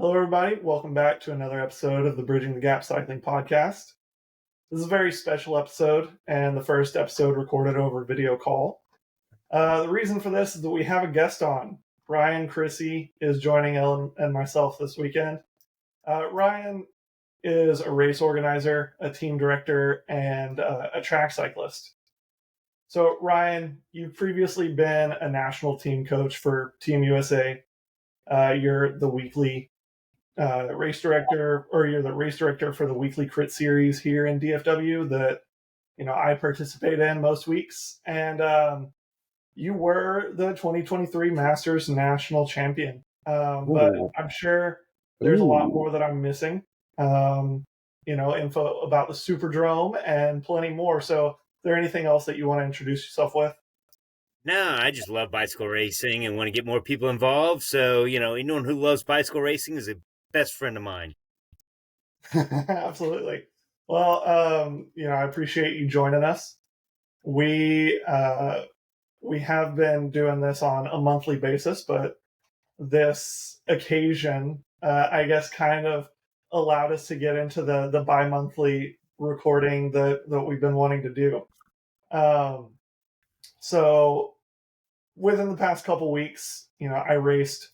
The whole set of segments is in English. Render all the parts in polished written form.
Hello, everybody. Welcome back to another episode of the Bridging the Gap Cycling Podcast. This is a very special episode and the first episode recorded over video call. The reason for this is that we have a guest on. Ryan Crissey is joining Ellen and myself this weekend. Ryan is a race organizer, a team director, and a track cyclist. So, Ryan, you've previously been a national team coach for Team USA. You're the weekly race director, or you're the race director for the weekly crit series here in DFW that I participate in most weeks, and you were the 2023 Masters national champion. But I'm sure there's a lot more that I'm missing. Info about the Superdrome and plenty more. So, is there anything else that you want to introduce yourself with? No, I just love bicycle racing and want to get more people involved. So, anyone who loves bicycle racing is a best friend of mine. Absolutely. Well, I appreciate you joining us. We have been doing this on a monthly basis, but this occasion, I guess, kind of allowed us to get into the bi-monthly recording that we've been wanting to do. So within the past couple weeks, I raced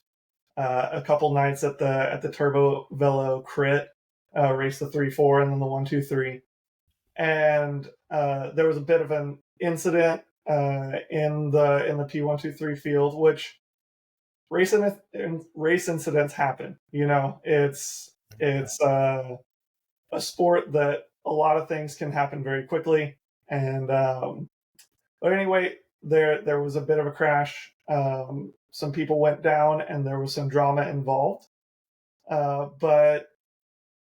a couple nights at the Turbo Velo Crit, raced the 3-4 and then the 1-2-3, and there was a bit of an incident in the P123 field, which race incidents happen. It's a sport that a lot of things can happen very quickly, and but anyway, there was a bit of a crash. Some people went down, and there was some drama involved. But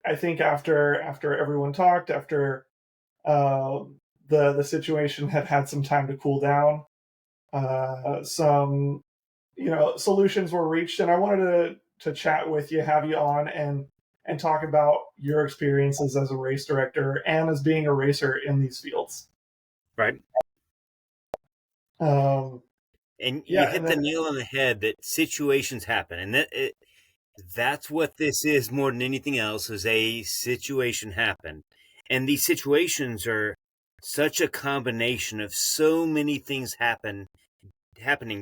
I think after everyone talked, after the situation had some time to cool down, some solutions were reached, and I wanted to chat with you, have you on, and talk about your experiences as a race director and as being a racer in these fields. Right. And you hit the nail on the head that situations happen, and that's what this is more than anything else, is a situation happened. And these situations are such a combination of so many things happening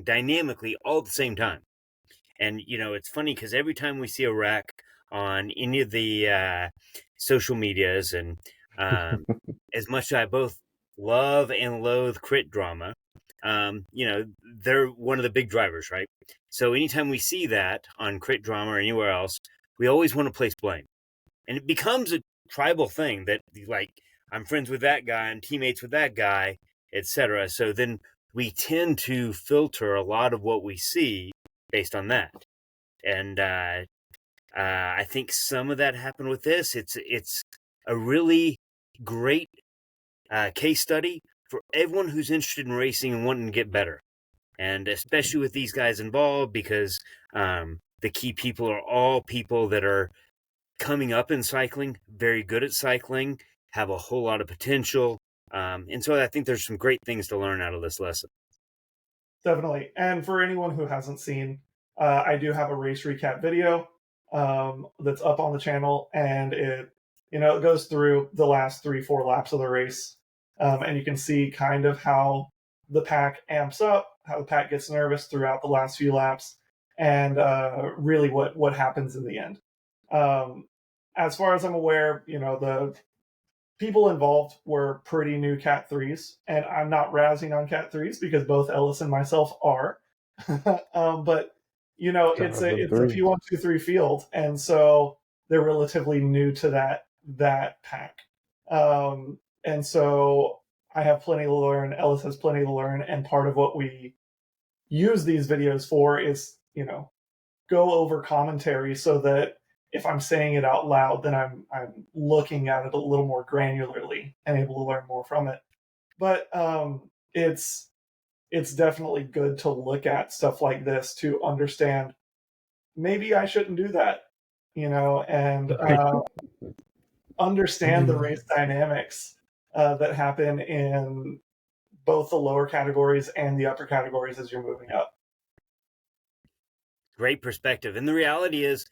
dynamically all at the same time. And, it's funny because every time we see a wreck on any of the social medias, and as much as I both love and loathe crit drama, they're one of the big drivers, right? So anytime we see that on crit drama or anywhere else, we always want to place blame. And it becomes a tribal thing that, like, I'm friends with that guy, I'm teammates with that guy, etc. So then we tend to filter a lot of what we see based on that. And I think some of that happened with this. It's a really great case study for everyone who's interested in racing and wanting to get better. And especially with these guys involved, because the key people are all people that are coming up in cycling, very good at cycling, have a whole lot of potential. And so I think there's some great things to learn out of this lesson. Definitely. And for anyone who hasn't seen, I do have a race recap video that's up on the channel, and it goes through the last 3-4 laps of the race, and you can see kind of how the pack amps up, how the pack gets nervous throughout the last few laps, and really what happens in the end. As far as I'm aware, the people involved were pretty new Cat 3s, and I'm not razzing on Cat 3s because both Ellis and myself are. But it's a P123 field, and so they're relatively new to that pack. And so I have plenty to learn. Ellis has plenty to learn, and part of what we use these videos for is go over commentary so that if I'm saying it out loud, then I'm looking at it a little more granularly and able to learn more from it. But it's definitely good to look at stuff like this to understand maybe I shouldn't do that, and understand the race dynamics that happen in both the lower categories and the upper categories as you're moving up. Great perspective. And the reality is,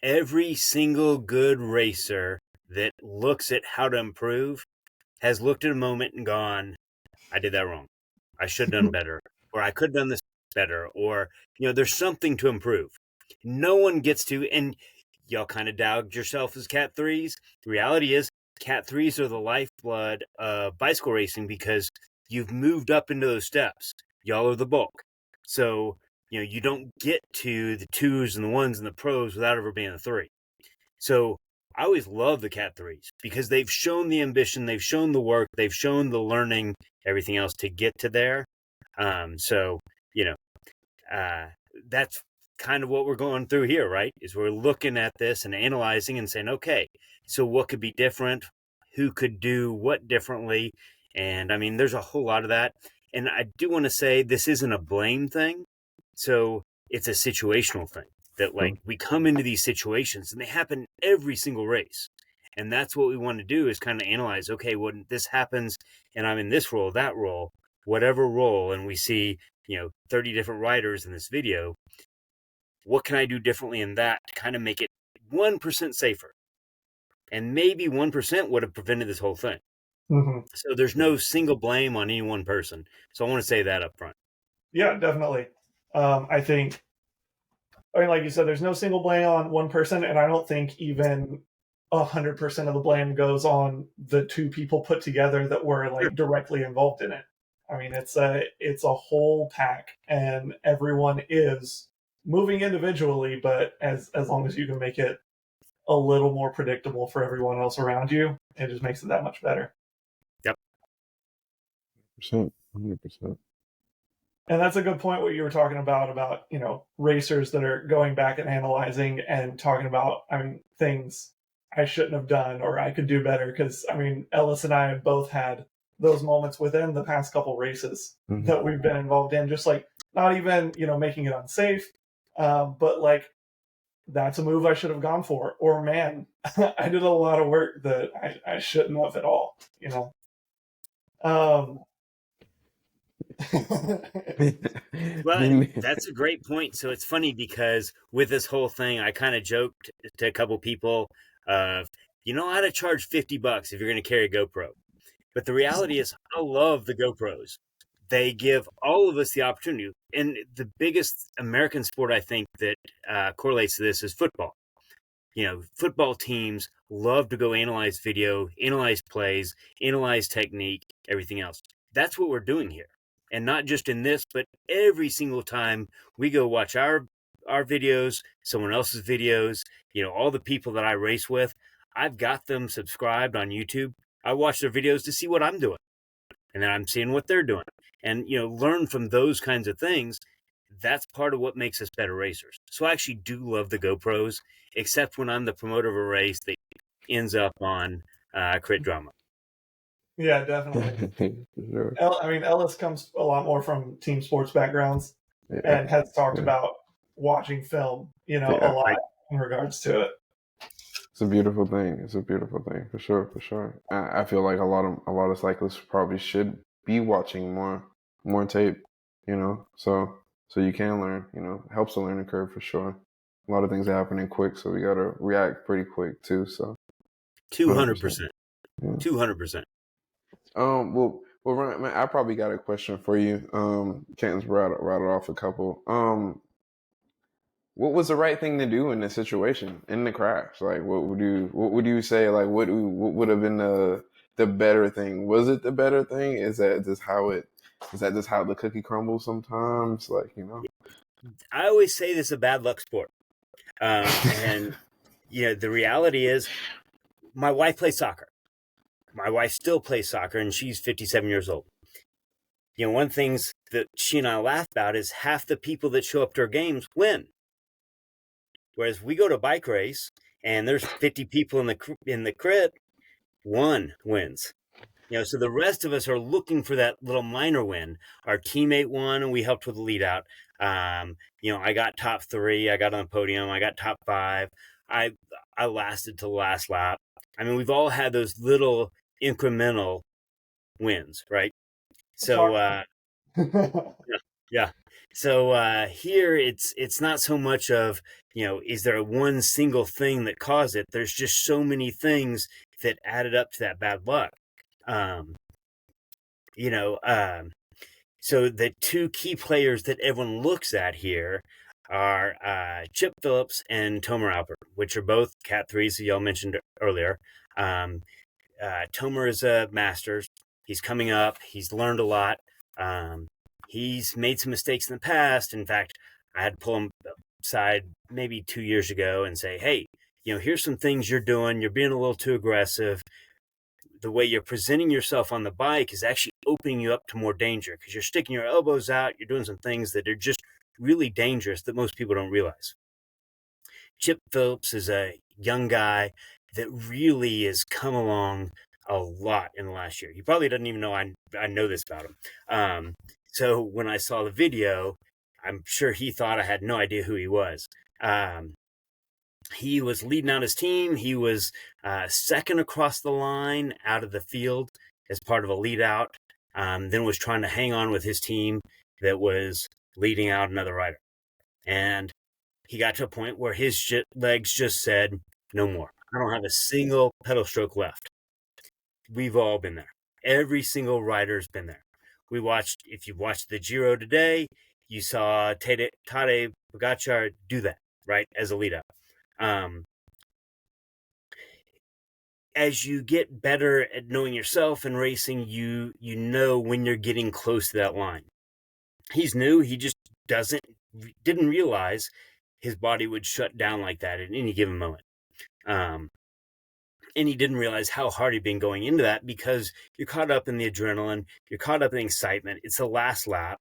every single good racer that looks at how to improve has looked at a moment and gone, I did that wrong. I should have done better, or I could have done this better, or, there's something to improve. No one gets to, and y'all kind of dogged yourself as Cat 3s. The reality is, Cat 3s are the lifeblood of bicycle racing because you've moved up into those steps. Y'all are the bulk. So, you don't get to the 2s and the 1s and the pros without ever being a 3. So I always love the Cat 3s because they've shown the ambition, they've shown the work, they've shown the learning, everything else to get to there. So, that's kind of what we're going through here, right? Is we're looking at this and analyzing and saying, okay, so what could be different? Who could do what differently? And I mean, there's a whole lot of that. And I do want to say this isn't a blame thing. So it's a situational thing that, like, we come into these situations and they happen every single race. And that's what we want to do is kind of analyze, okay, when this happens and I'm in this role, that role, whatever role, and we see, 30 different riders in this video, what can I do differently in that to kind of make it 1% safer? And maybe 1% would have prevented this whole thing. Mm-hmm. So there's no single blame on any one person. So I want to say that up front. Yeah, definitely. I think, like you said, there's no single blame on one person, and I don't think even 100% of the blame goes on the two people put together that were like directly involved in it. I mean, it's a whole pack, and everyone is moving individually, but as long as you can make it a little more predictable for everyone else around you, it just makes it that much better. Yep. 100%. And that's a good point what you were talking about, racers that are going back and analyzing and talking about, things I shouldn't have done or I could do better. Because, Ellis and I have both had those moments within the past couple races that we've been involved in, just like not even, making it unsafe, but like that's a move I should have gone for. Or, man, I did a lot of work that I shouldn't have at all, Well, that's a great point. So it's funny because with this whole thing, I kind of joked to a couple people, I ought to charge $50 if you're going to carry a GoPro. But the reality is, I love the GoPros. They give all of us the opportunity. And the biggest American sport, I think, that correlates to this is football. Football teams love to go analyze video, analyze plays, analyze technique, everything else. That's what we're doing here. And not just in this, but every single time we go watch our videos, someone else's videos, all the people that I race with, I've got them subscribed on YouTube. I watch their videos to see what I'm doing. And then I'm seeing what they're doing. And, learn from those kinds of things. That's part of what makes us better racers. So I actually do love the GoPros, except when I'm the promoter of a race that ends up on crit drama. Yeah, definitely. Sure. Ellis comes a lot more from team sports backgrounds and has talked about watching film, a lot in regards to it. It's a beautiful thing. It's a beautiful thing for sure. I feel like a lot of cyclists probably should be watching more tape, so you can learn, it helps the learning curve for sure. A lot of things are happening quick, so we got to react pretty quick too. So 200%. 200%. Well, Ryan, man, I probably got a question for you. Kenton's rattled off a couple. What was the right thing to do in this situation, in the crash? Like, what would you say? Like, what would have been the better thing? Was it the better thing? Is that just how the cookie crumbles sometimes? Like, I always say this is a bad luck sport. And, the reality is my wife plays soccer. My wife still plays soccer, and she's 57 years old. One of the things that she and I laugh about is half the people that show up to our games win. Whereas we go to a bike race, and there's 50 people in the crit, one wins. So the rest of us are looking for that little minor win. Our teammate won, and we helped with the lead out. I got top 3. I got on the podium. I got top 5. I lasted to the last lap. We've all had those little incremental wins, right? So, Yeah. So here it's not so much of, is there one single thing that caused it? There's just so many things that added up to that bad luck. Um, you know, so the two key players that everyone looks at here are Chip Phillips and Tomer Alpert, which are both Cat 3s that y'all mentioned earlier. Tomer is a Masters. He's coming up. He's learned a lot. He's made some mistakes in the past. In fact, I had to pull him aside maybe 2 years ago and say, hey, here's some things you're doing. You're being a little too aggressive. The way you're presenting yourself on the bike is actually opening you up to more danger because you're sticking your elbows out. You're doing some things that are just really dangerous that most people don't realize. Chip Phillips is a young guy that really has come along a lot in the last year. He probably doesn't even know I know this about him. So when I saw the video, I'm sure he thought I had no idea who he was. He was leading out his team. He was second across the line out of the field as part of a lead out, then was trying to hang on with his team that was leading out another rider. And he got to a point where his legs just said, no more. I don't have a single pedal stroke left. We've all been there. Every single rider's been there. If you watched the Giro today, you saw Tadej Pogačar do that, right, as a lead up. As you get better at knowing yourself and racing, you know when you're getting close to that line. He's new. He just didn't realize his body would shut down like that at any given moment. And he didn't realize how hard he'd been going into that because you're caught up in the adrenaline. You're caught up in the excitement. It's the last lap.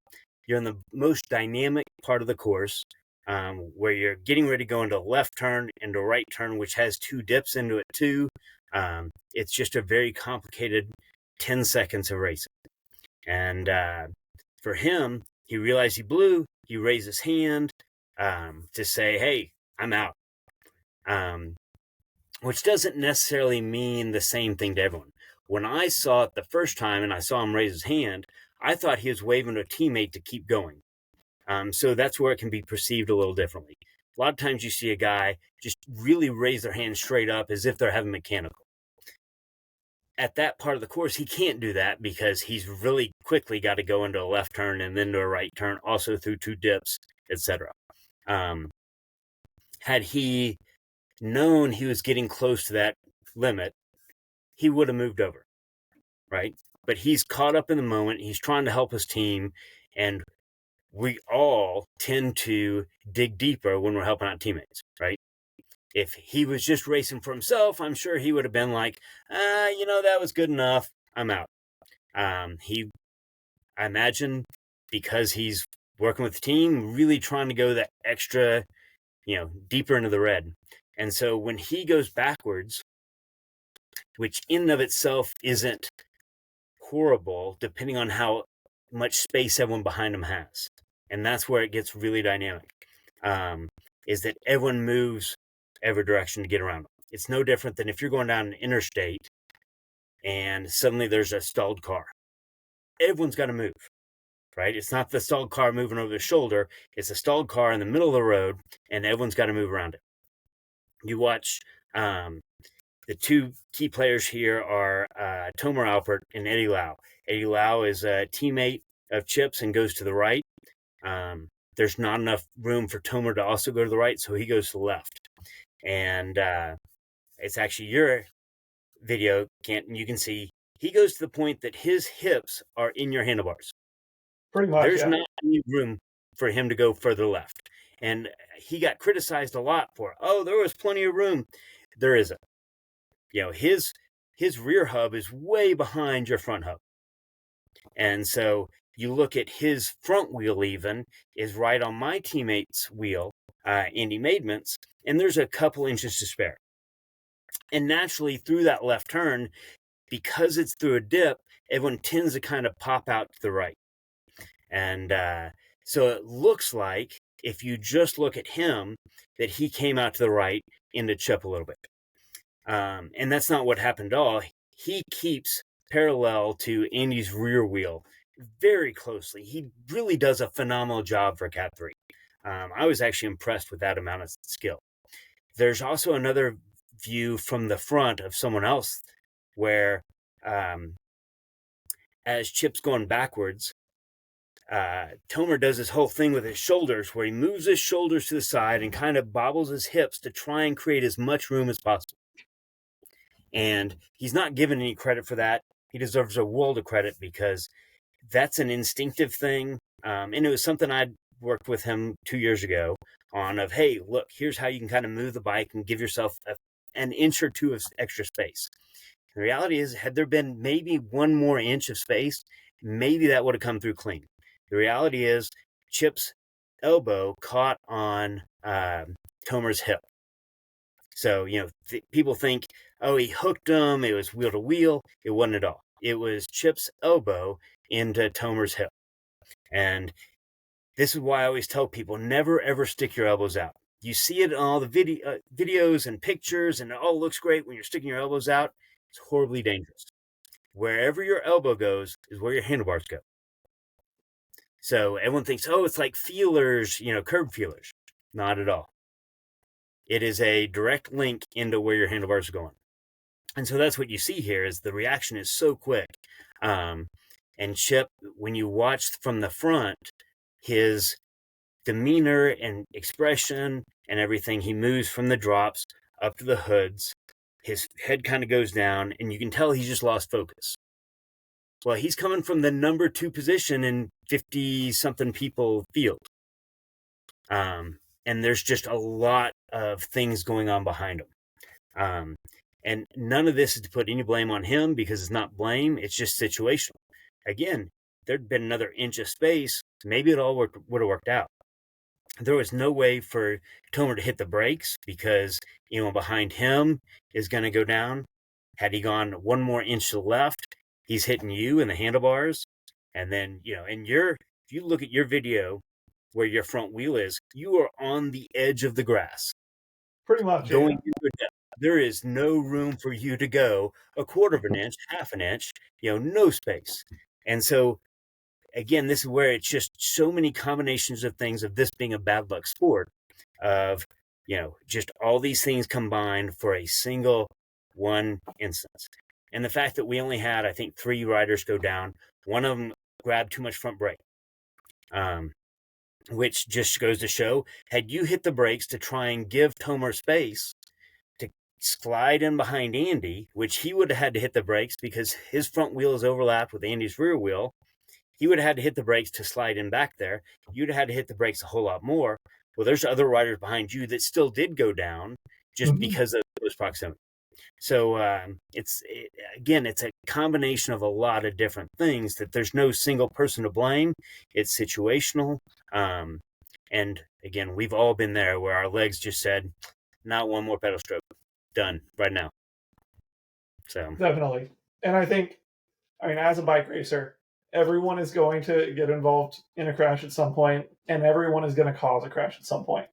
You're in the most dynamic part of the course. Where you're getting ready to go into a left turn, into a right turn, which has two dips into it too. It's just a very complicated 10 seconds of racing. And for him, he realized he blew. He raised his hand to say, hey, I'm out. Which doesn't necessarily mean the same thing to everyone. When I saw it the first time and I saw him raise his hand, I thought he was waving to a teammate to keep going. So that's where it can be perceived a little differently. A lot of times you see a guy just really raise their hand straight up as if they're having mechanical. At that part of the course, he can't do that because he's really quickly got to go into a left turn and then to a right turn, also through two dips, etc. Had he known he was getting close to that limit, he would have moved over, right? But he's caught up in the moment. He's trying to help his team, and we all tend to dig deeper when we're helping out teammates, right? If he was just racing for himself, I'm sure he would have been like, that was good enough. I'm out. I imagine because he's working with the team, really trying to go that extra, deeper into the red. And so when he goes backwards, which in and of itself isn't horrible, depending on how much space everyone behind him has. And that's where it gets really dynamic, is that everyone moves every direction to get around them. It's no different than if you're going down an interstate and suddenly there's a stalled car. Everyone's got to move, right? It's not the stalled car moving over their shoulder. It's a stalled car in the middle of the road, and everyone's got to move around it. You watch the two key players here are Tomer Alpert and Eddie Lau. Eddie Lau is a teammate of Chip's and goes to the right. There's not enough room for Tomer to also go to the right, so he goes to the left. And it's actually your video, Kanten. You can see he goes to the point that his hips are in your handlebars. Pretty much, There's not any room for him to go further left. And he got criticized a lot for, there was plenty of room. There isn't. His rear hub is way behind your front hub. And so you look at his front wheel even is right on my teammate's wheel, Andy Maidment's, and there's a couple inches to spare. And naturally through that left turn, because it's through a dip, everyone tends to kind of pop out to the right. And so it looks like if you just look at him, that he came out to the right into Chip a little bit. And that's not what happened at all. He keeps parallel to Andy's rear wheel very closely. He really does a phenomenal job for Cat 3. I was actually impressed with that amount of skill. There's also another view from the front of someone else where as Chip's going backwards, Tomer does this whole thing with his shoulders where he moves his shoulders to the side and kind of bobbles his hips to try and create as much room as possible. And he's not given any credit for that. He deserves a world of credit because that's an instinctive thing. And it was something I'd worked with him 2 years ago on of, hey, look, here's how you can kind of move the bike and give yourself an inch or two of extra space. The reality is, had there been maybe 1 more inch of space, maybe that would have come through clean. The reality is Chip's elbow caught on Tomer's hip. So, people think, oh, he hooked him, it was wheel to wheel. It wasn't at all. It was Chip's elbow into Tomer's hip. And this is why I always tell people, never, ever stick your elbows out. You see it in all the videos and pictures, and it all looks great when you're sticking your elbows out. It's horribly dangerous. Wherever your elbow goes is where your handlebars go. So everyone thinks, oh, it's like feelers, curb feelers. Not at all. It is a direct link into where your handlebars are going. And so that's what you see here is the reaction is so quick. And Chip, when you watch from the front, his demeanor and expression and everything, he moves from the drops up to the hoods. His head kind of goes down, and you can tell he's just lost focus. Well, he's coming from the number 2 position in 50-something people field. And there's just a lot of things going on behind him. And none of this is to put any blame on him because it's not blame. It's just situational. Again, there'd been another inch of space. Maybe it all would have worked out. There was no way for Tomer to hit the brakes because, behind him is going to go down. Had he gone 1 more inch to the left, he's hitting you in the handlebars. And then, if you look at your video where your front wheel is, you are on the edge of the grass. Pretty much. Going through depth. There is no room for you to go 1/4 of an inch, 1/2 an inch, no space. And so, again, this is where it's just so many combinations of things of this being a bad luck sport of, just all these things combined for a single one instance. And the fact that we only had, I think, 3 riders go down. One of them grabbed too much front brake, which just goes to show, had you hit the brakes to try and give Tomer space to slide in behind Andy, which he would have had to hit the brakes because his front wheel is overlapped with Andy's rear wheel, he would have had to hit the brakes to slide in back there. You'd have had to hit the brakes a whole lot more. Well, there's other riders behind you that still did go down just because of those proximity. So it's a combination of a lot of different things that there's no single person to blame. It's situational. And again, we've all been there where our legs just said, not 1 more pedal stroke. Done right now. So definitely. And I think, as a bike racer, everyone is going to get involved in a crash at some point, and everyone is going to cause a crash at some point.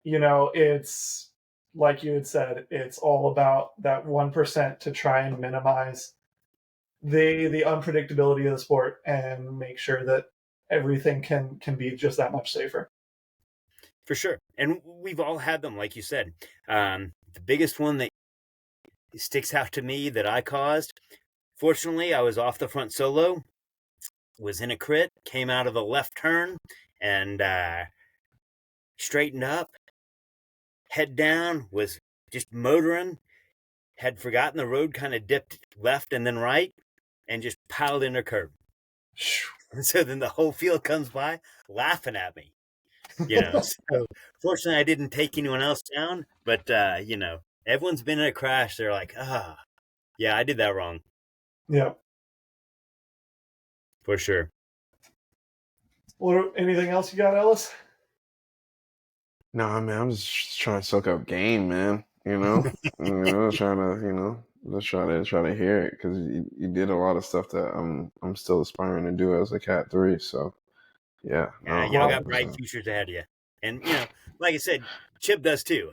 It's like you had said, it's all about that 1% to try and minimize the unpredictability of the sport and make sure that everything can be just that much safer. For sure. And we've all had them, like you said. The biggest one that sticks out to me that I caused, fortunately, I was off the front solo, was in a crit, came out of a left turn, and straightened up, head down, was just motoring, had forgotten the road kind of dipped left and then right, and just piled in a curb. And so then the whole field comes by laughing at me. So fortunately I didn't take anyone else down, but everyone's been in a crash. They're like, yeah, I did that wrong. Yeah, for sure. Well, anything else you got, Ellis? No, I'm just trying to soak up game, man. Trying to, just try to hear it because you did a lot of stuff that I'm still aspiring to do as a Cat 3. So yeah, y'all got bright futures ahead of you, and like I said, Chip does too.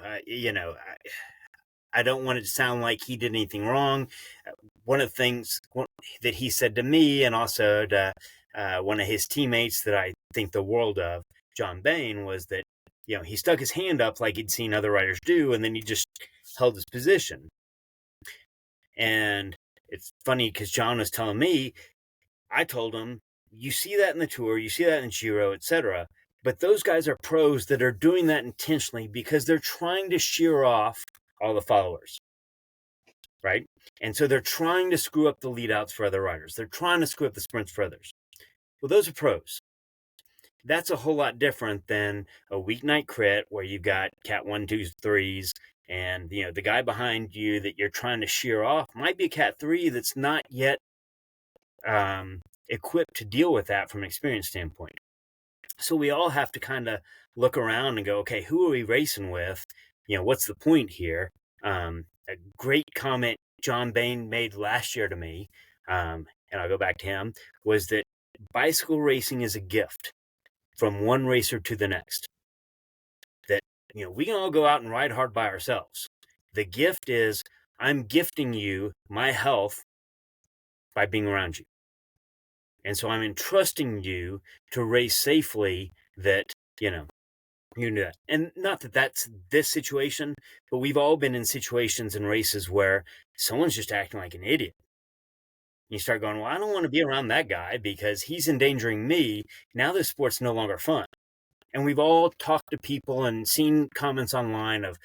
I don't want it to sound like he did anything wrong. one of the things that he said to me, and also to one of his teammates that I think the world of, John Bain, was that, he stuck his hand up like he'd seen other riders do, and then he just held his position. And it's funny because John was telling me, I told him, you see that in the Tour, you see that in the Giro, etc. But those guys are pros that are doing that intentionally because they're trying to shear off all the followers, right? And so they're trying to screw up the lead-outs for other riders. They're trying to screw up the sprints for others. Well, those are pros. That's a whole lot different than a weeknight crit where you've got cat 1, 2, 3s, and the guy behind you that you're trying to shear off might be a cat 3 that's not yet equipped to deal with that from an experience standpoint. So we all have to kind of look around and go, okay, who are we racing with? What's the point here? A great comment John Bain made last year to me, and I'll go back to him, was that bicycle racing is a gift from one racer to the next. That, we can all go out and ride hard by ourselves. The gift is I'm gifting you my health by being around you. And so I'm entrusting you to race safely that, you do that. And not that that's this situation, but we've all been in situations in races where someone's just acting like an idiot. You start going, well, I don't want to be around that guy because he's endangering me. Now this sport's no longer fun. And we've all talked to people and seen comments online of,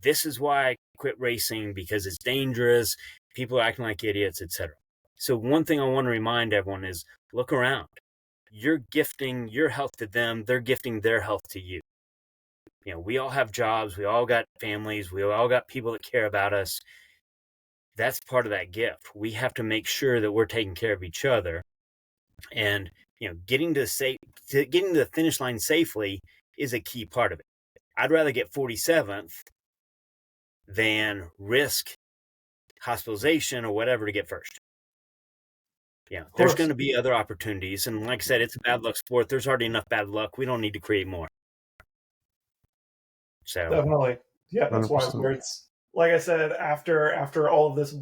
this is why I quit racing because it's dangerous. People are acting like idiots, etc. So one thing I want to remind everyone is look around. You're gifting your health to them. They're gifting their health to you. We all have jobs. We all got families. We all got people that care about us. That's part of that gift. We have to make sure that we're taking care of each other. And, getting to the finish line safely is a key part of it. I'd rather get 47th than risk hospitalization or whatever to get first. There's going to be other opportunities. And like I said, it's a bad luck sport. There's already enough bad luck. We don't need to create more. So definitely. Yeah, that's 100%. Why where it's, like I said, after all of this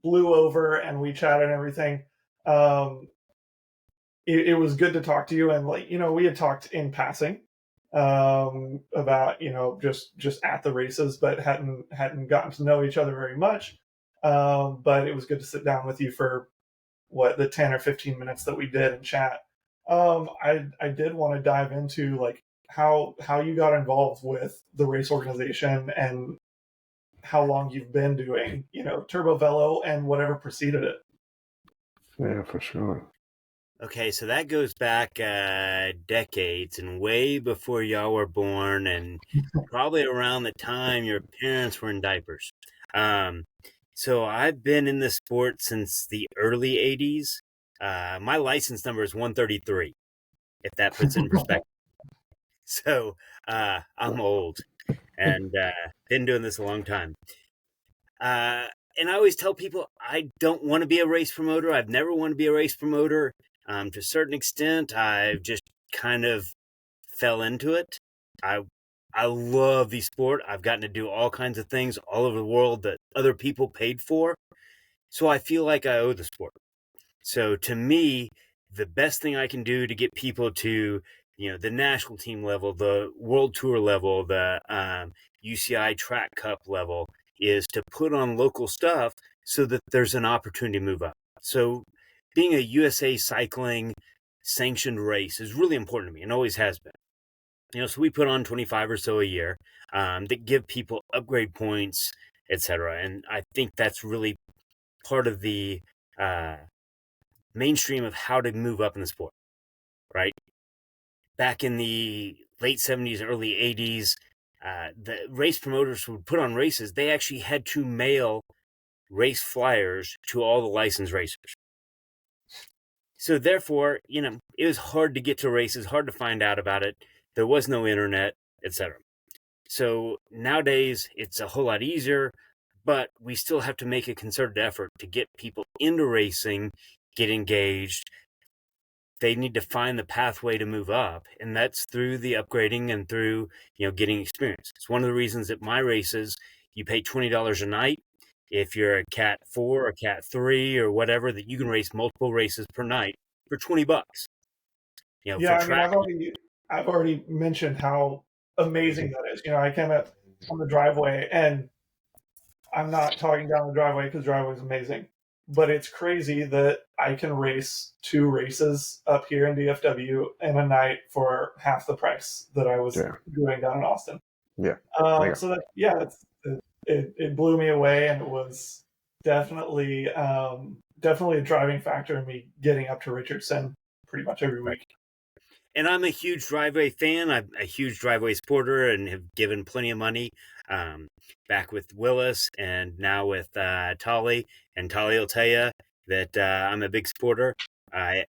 blew over and we chatted and everything, it was good to talk to you. And we had talked in passing about just at the races, but hadn't gotten to know each other very much. But it was good to sit down with you for the 10 or 15 minutes that we did and chat. I did want to dive into how you got involved with the race organization and how long you've been doing Turbo Velo and whatever preceded it. Yeah, for sure. Okay, so that goes back decades and way before y'all were born and probably around the time your parents were in diapers. So I've been in this sport since the early 80s. My license number is 133, if that puts it in perspective. So I'm old and been doing this a long time. And I always tell people I don't want to be a race promoter. I've never wanted to be a race promoter. To a certain extent, I've just kind of fell into it. I love the sport. I've gotten to do all kinds of things all over the world that other people paid for. So I feel like I owe the sport. So to me, the best thing I can do to get people to, the national team level, the world tour level, the UCI track cup level is to put on local stuff so that there's an opportunity to move up. So being a USA Cycling sanctioned race is really important to me and always has been. So we put on 25 or so a year that give people upgrade points, etc. And I think that's really part of the mainstream of how to move up in the sport, right? Back in the late 70s, early 80s, the race promoters would put on races. They actually had to mail race flyers to all the licensed racers. So therefore, it was hard to get to races, hard to find out about it. There was no internet, etc. So nowadays, it's a whole lot easier, but we still have to make a concerted effort to get people into racing, get engaged. They need to find the pathway to move up, and that's through the upgrading and through, getting experience. It's one of the reasons that my races, you pay $20 a night. if you're a Cat 4 or Cat 3 or whatever, that you can race multiple races per night for $20. Yeah, For I mean, track. I've already mentioned how amazing that is. I came up on the driveway, and I'm not talking down the driveway because driveway is amazing, but it's crazy that I can race 2 races up here in DFW in a night for half the price that I was doing down in Austin. Yeah. So that it blew me away, and it was definitely definitely a driving factor in me getting up to Richardson pretty much every week. And I'm a huge driveway fan. I'm a huge driveway supporter and have given plenty of money back with Willis and now with Tolly. And Tolly will tell you that I'm a big supporter. I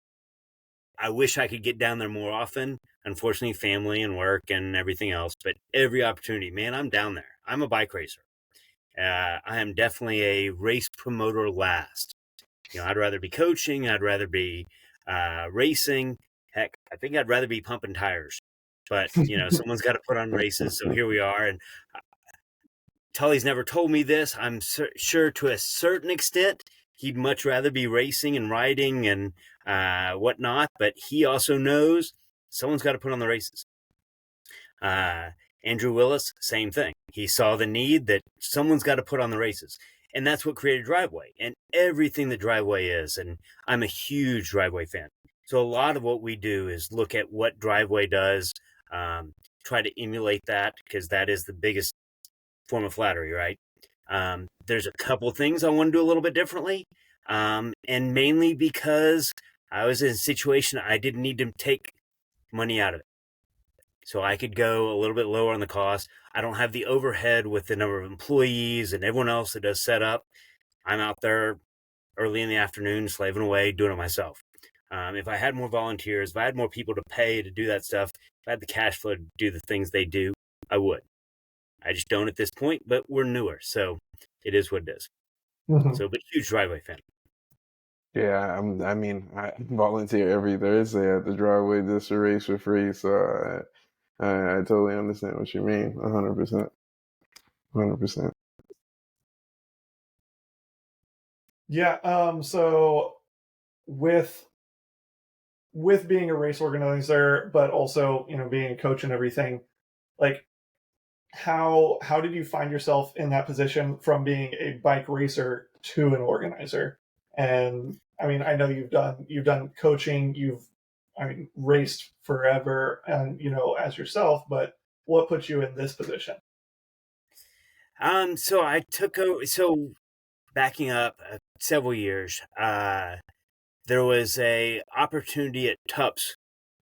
wish I could get down there more often. Unfortunately, family and work and everything else. But every opportunity, man, I'm down there. I'm a bike racer. I am definitely a race promoter last. I'd rather be coaching. I'd rather be racing. Heck, I think I'd rather be pumping tires. But, someone's got to put on races. So here we are. And Tully's never told me this. I'm sure to a certain extent, he'd much rather be racing and riding and whatnot. But he also knows someone's got to put on the races. Andrew Willis, same thing. He saw the need that someone's got to put on the races. And that's what created Driveway and everything that Driveway is. And I'm a huge Driveway fan. So a lot of what we do is look at what Driveway does, try to emulate that because that is the biggest form of flattery, right? There's a couple things I want to do a little bit differently. And mainly because I was in a situation I didn't need to take money out of it. So I could go a little bit lower on the cost. I don't have the overhead with the number of employees and everyone else that does setup. I'm out there early in the afternoon, slaving away, doing it myself. If I had more volunteers, if I had more people to pay to do that stuff, if I had the cash flow to do the things they do, I would. I just don't at this point, but we're newer, so it is what it is. Mm-hmm. So, but huge Driveway fan. Yeah, I volunteer every Thursday at the Driveway just to race for free, so I totally understand what you mean, 100%. 100%. Yeah, so with being a race organizer, but also, being a coach and everything, like how did you find yourself in that position from being a bike racer to an organizer? And I mean, I know you've done coaching, you've raced forever and as yourself, but what put you in this position? So I took over. So backing up several years, there was a opportunity at Tups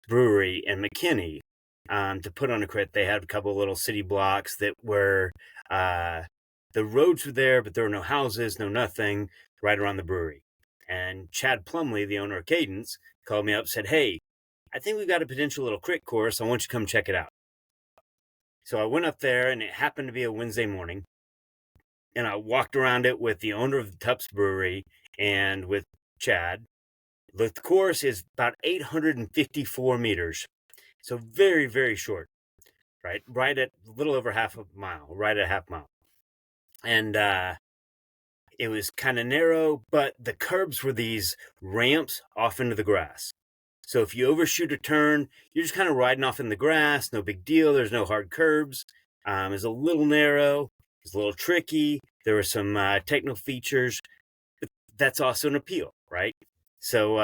Brewery in McKinney to put on a crit. They had a couple of little city blocks that were the roads were there, but there were no houses, no nothing right around the brewery. And Chad Plumley, the owner of Cadence, called me up and said, "Hey, I think we've got a potential little crit course. I want you to come check it out." So I went up there, and it happened to be a Wednesday morning. And I walked around it with the owner of the Tups Brewery and with Chad. The course is about 854 meters. So very, very short, right? Right at a little over half a mile, right at a half mile. And it was kind of narrow, but the curbs were these ramps off into the grass. So if you overshoot a turn, you're just kind of riding off in the grass. No big deal. There's no hard curbs. It's a little narrow. It's a little tricky. There were some technical features, but that's also an appeal, right? So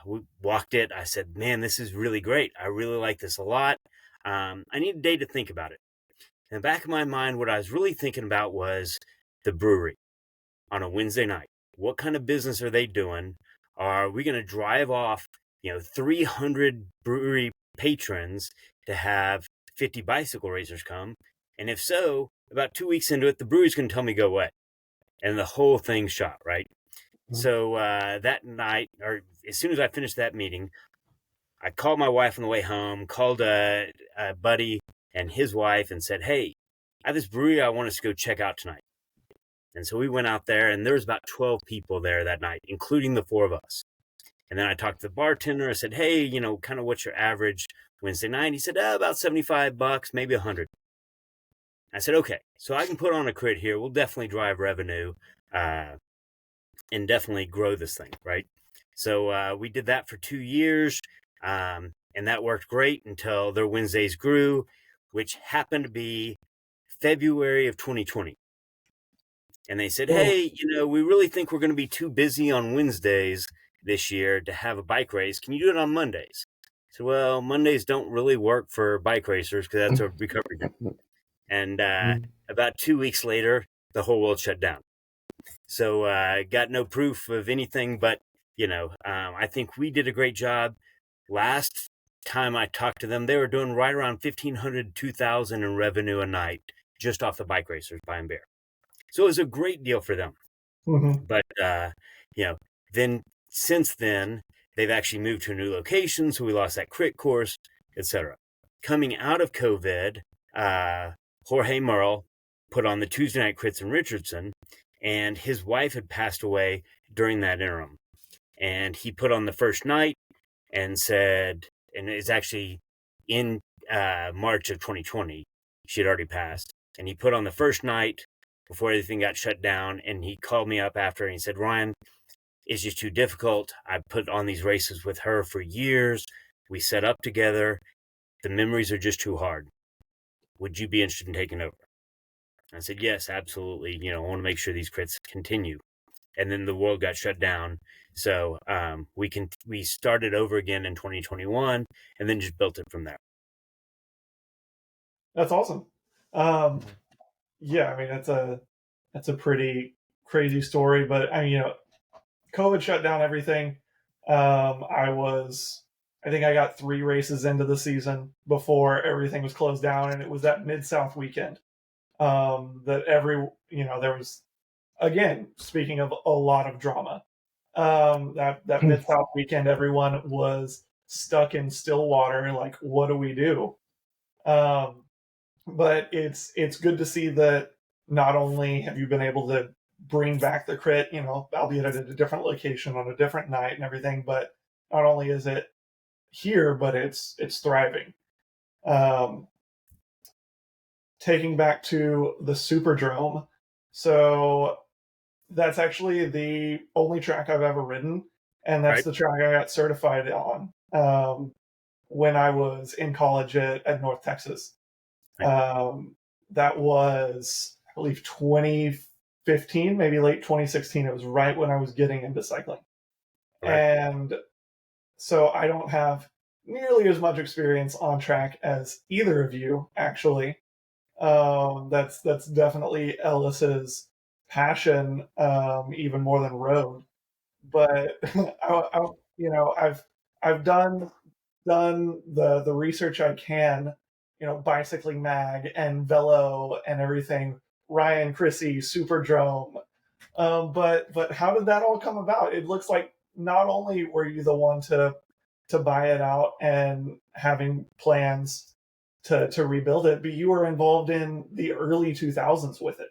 we walked it. I said, "Man, this is really great. I really like this a lot. I need a day to think about it." In the back of my mind, what I was really thinking about was the brewery on a Wednesday night. What kind of business are they doing? Are we going to drive off, 300 brewery patrons to have 50 bicycle racers come? And if so, about 2 weeks into it, the brewery's going to tell me go away. And the whole thing's shot, right? Mm-hmm. So that night, or as soon as I finished that meeting, I called my wife on the way home, called a buddy and his wife and said, "Hey, I have this brewery I want us to go check out tonight." And so we went out there, and there was about 12 people there that night, including the 4 of us. And then I talked to the bartender. I said, "Hey, kind of what's your average Wednesday night?" He said, about $75, maybe $100. I said, "Okay, so I can put on a crit here. We'll definitely drive revenue. and definitely grow this thing, right? So we did that for 2 years, and that worked great until their Wednesdays grew, which happened to be February of 2020. And they said, hey, we really think we're going to be too busy on Wednesdays this year to have a bike race. Can you do it on Mondays? So, well, Mondays don't really work for bike racers because that's a recovery day. And about 2 weeks later, the whole world shut down. So got no proof of anything, but, I think we did a great job. Last time I talked to them, they were doing right around 1,500, 2,000 in revenue a night just off the bike racers buying beer. So it was a great deal for them. Mm-hmm. But, then since then, they've actually moved to a new location. So we lost that crit course, etc. Coming out of COVID, Jorge Merle put on the Tuesday night crits in Richardson, and his wife had passed away during that interim. And he put on the first night and said, and it's actually in March of 2020, she had already passed. And he put on the first night before everything got shut down. And he called me up after and he said, Ryan, it's just too difficult. I put on these races with her for years. We set up together. The memories are just too hard. Would you be interested in taking over? I said, yes, absolutely. I want to make sure these crits continue. And then the world got shut down. So we started over again in 2021 and then just built it from there. That's awesome. Yeah, I mean, that's a pretty crazy story, but I mean, COVID shut down everything. I think I got 3 races into the season before everything was closed down, and it was that Mid-South weekend that there was, again, speaking of a lot of drama, that Mid-South weekend, everyone was stuck in Stillwater, like, what do we do? But it's good to see that not only have you been able to bring back the crit, albeit at a different location on a different night and everything, but not only is it here, but it's thriving. Taking back to the Superdrome, so that's actually the only track I've ever ridden, and that's the track I got certified on when I was in college at North Texas. That was, I believe, 2015, maybe late 2016. It was right when I was getting into cycling. Right. And so I don't have nearly as much experience on track as either of you, actually. That's definitely Ellis's passion, even more than road. But I've done the research I can, Bicycling Mag and Velo and everything, Ryan Crissey, Superdrome. But how did that all come about? It looks like not only were you the one to buy it out and having plans to rebuild it, but you were involved in the early 2000s with it,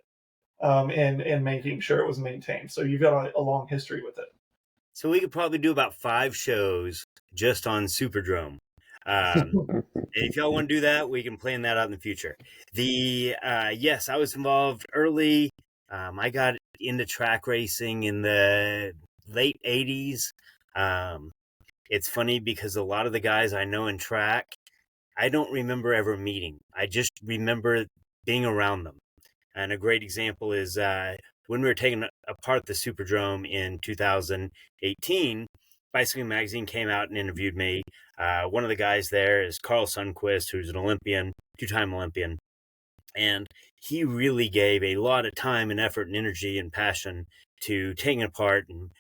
in making sure it was maintained. So you've got a long history with it. So we could probably do about 5 shows just on Superdrome. If y'all want to do that, we can plan that out in the future. Yes, I was involved early. I got into track racing in the late 80s. It's funny because a lot of the guys I know in track, I don't remember ever meeting. I just remember being around them. And a great example is when we were taking apart the Superdrome in 2018, Bicycling Magazine came out and interviewed me. One of the guys there is Carl Sundquist, who's an Olympian, 2-time Olympian. And he really gave a lot of time and effort and energy and passion to taking it apart. And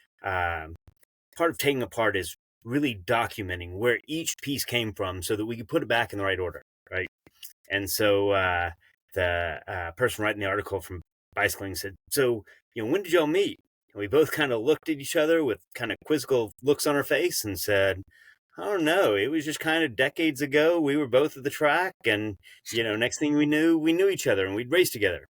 part of taking apart is really documenting where each piece came from so that we could put it back in the right order, right? And so the person writing the article from Bicycling said, so, when did y'all meet? And we both kind of looked at each other with kind of quizzical looks on our face and said, I don't know. It was just kind of decades ago. We were both at the track, and, next thing we knew each other, and we'd race together.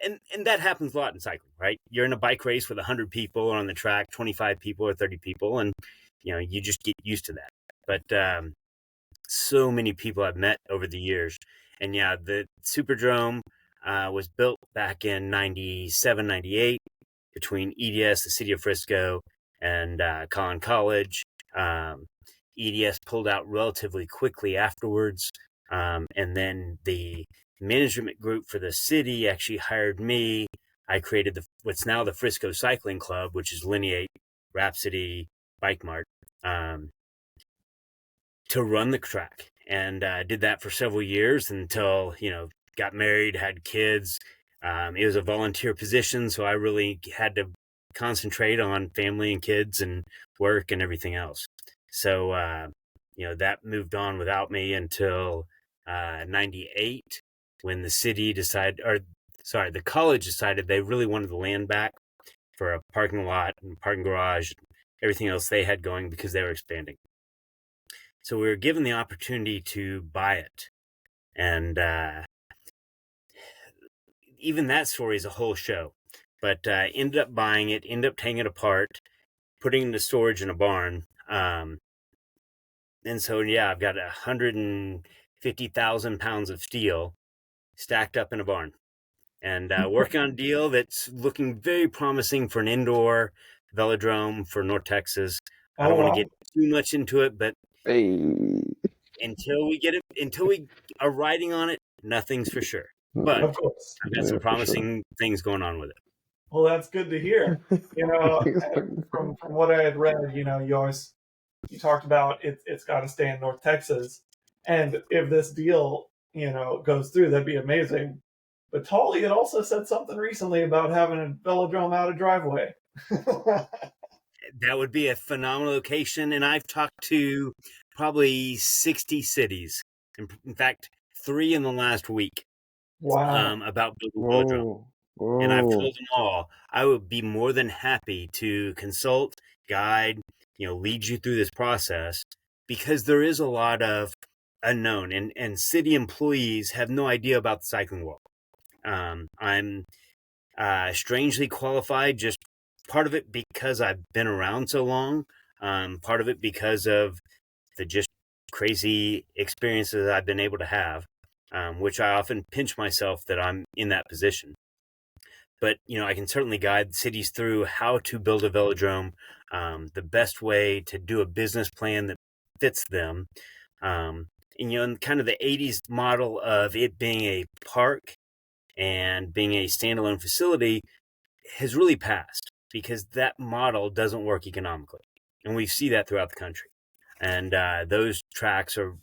And that happens a lot in cycling, right? You're in a bike race with 100 people, or on the track, 25 people or 30 people, and, you just get used to that. But so many people I've met over the years. And yeah, the Superdrome was built back in 97, 98. between EDS, the city of Frisco, and Collin College. EDS pulled out relatively quickly afterwards, and then the management group for the city actually hired me. I created what's now the Frisco Cycling Club, which is Lineate, Rhapsody, Bike Mart, to run the track, and did that for several years until got married, had kids. It was a volunteer position, so I really had to concentrate on family and kids and work and everything else. So that moved on without me until 98, when the city decided, the college decided they really wanted the land back for a parking lot and parking garage, and everything else they had going because they were expanding. So we were given the opportunity to buy it. And even that story is a whole show. But ended up buying it, ended up taking it apart, putting it into storage in a barn. And so, I've got 150,000 pounds of steel stacked up in a barn. And working on a deal that's looking very promising for an indoor velodrome for North Texas. I don't want to get too much into it, but until we are riding on it, nothing's for sure. But of course, I've got some promising things going on with it. Well, that's good to hear. From what I had read, you talked about it's got to stay in North Texas, and if this deal goes through, that'd be amazing. But Tully had also said something recently about having a velodrome out of driveway. That would be a phenomenal location, and I've talked to probably 60 cities. In fact, 3 in the last week. Wow. About building a velodrome. And I've told them all I would be more than happy to consult, guide, lead you through this process, because there is a lot of unknown, and city employees have no idea about the cycling world. I'm strangely qualified, just part of it because I've been around so long, part of it because of the just crazy experiences I've been able to have, which I often pinch myself that I'm in that position. But, I can certainly guide cities through how to build a velodrome, the best way to do a business plan that fits them. And kind of the 80s model of it being a park and being a standalone facility has really passed, because that model doesn't work economically. And we see that throughout the country. And those tracks are,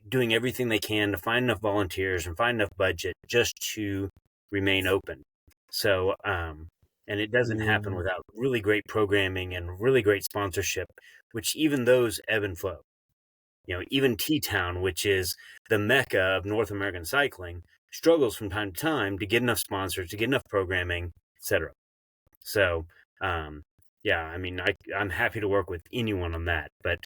doing everything they can to find enough volunteers and find enough budget just to remain open. So, and it doesn't happen without really great programming and really great sponsorship, which even those ebb and flow. Even T-Town, which is the mecca of North American cycling, struggles from time to time to get enough sponsors, to get enough programming, etc. So, I'm happy to work with anyone on that, but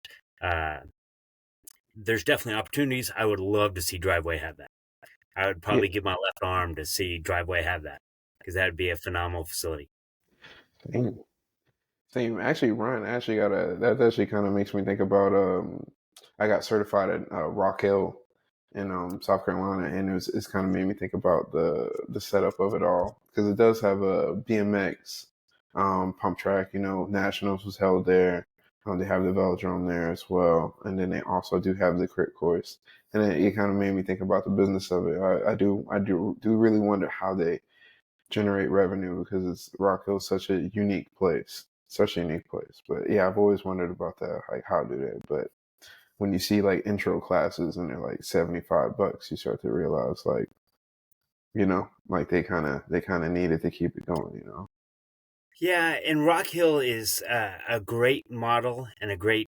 there's definitely opportunities. I would love to see Driveway have that. I would probably give my left arm to see Driveway have that, because that would be a phenomenal facility. Same. Actually, Ryan that actually kind of makes me think about, I got certified at Rock Hill in South Carolina, and it's kind of made me think about the setup of it all, because it does have a BMX pump track. Nationals was held there. They have the velodrome there as well, and then they also do have the crit course, and it kind of made me think about the business of it. I do really wonder how they generate revenue, because Rock Hill is such a unique place. But yeah, I've always wondered about that, like how do they? But when you see like intro classes and they're like $75, you start to realize like they kind of need it to keep it going. Yeah, and Rock Hill is a great model and a great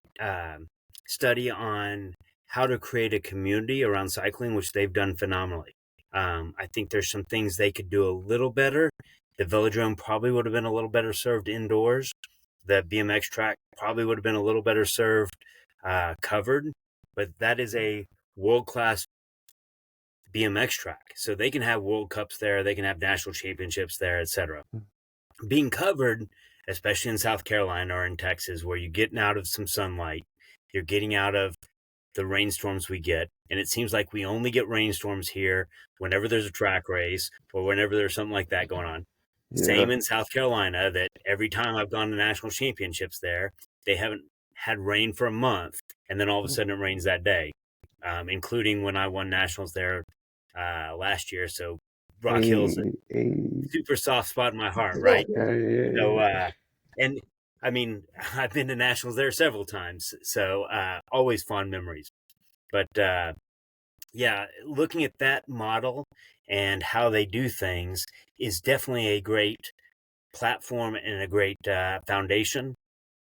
study on how to create a community around cycling, which they've done phenomenally. I think there's some things they could do a little better. The velodrome probably would have been a little better served indoors. The BMX track probably would have been a little better served covered. But that is a world-class BMX track. So they can have World Cups there. They can have national championships there, etc. Being covered, especially in South Carolina or in Texas, where you're getting out of some sunlight, you're getting out of the rainstorms we get. And it seems like we only get rainstorms here whenever there's a track race or whenever there's something like that going on. Same in South Carolina, that every time I've gone to national championships there, they haven't had rain for a month, and then all of a sudden it rains that day, including when I won nationals there last year. So Rock Hill's a super soft spot in my heart, right? So, and I mean, I've been to nationals there several times, so always fond memories. But yeah, looking at that model and how they do things is definitely a great platform and a great foundation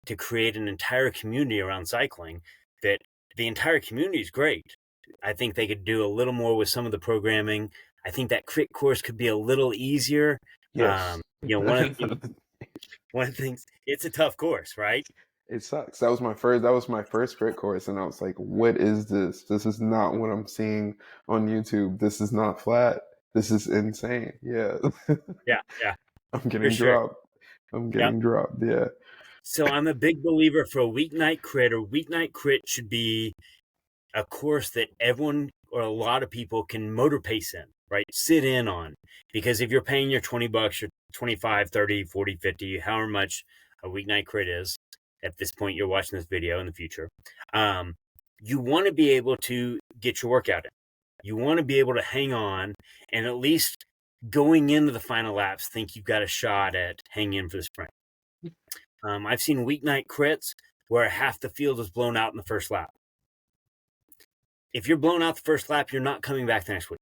to create an entire community around cycling. That the entire community is great. I think they could do a little more with some of the programming. I think that crit course could be a little easier. Yes. You know, one of the things, it's a tough course, right? It sucks. That was my first crit course, and I was like, "What is this? This is not what I'm seeing on YouTube. This is not flat. This is insane." Yeah. Yeah. I'm getting dropped. I'm getting dropped. Yeah. So I'm a big believer for a weeknight crit. Or weeknight crit should be a course that everyone or a lot of people can motor pace in, right? Sit in on. Because if you're paying your $20, your 25, 30, 40, 50, however much a weeknight crit is, at this point you're watching this video in the future, you want to be able to get your workout in. You want to be able to hang on and at least going into the final laps think you've got a shot at hanging in for the sprint. I've seen weeknight crits where half the field is blown out in the first lap. If you're blown out the first lap, you're not coming back the next week.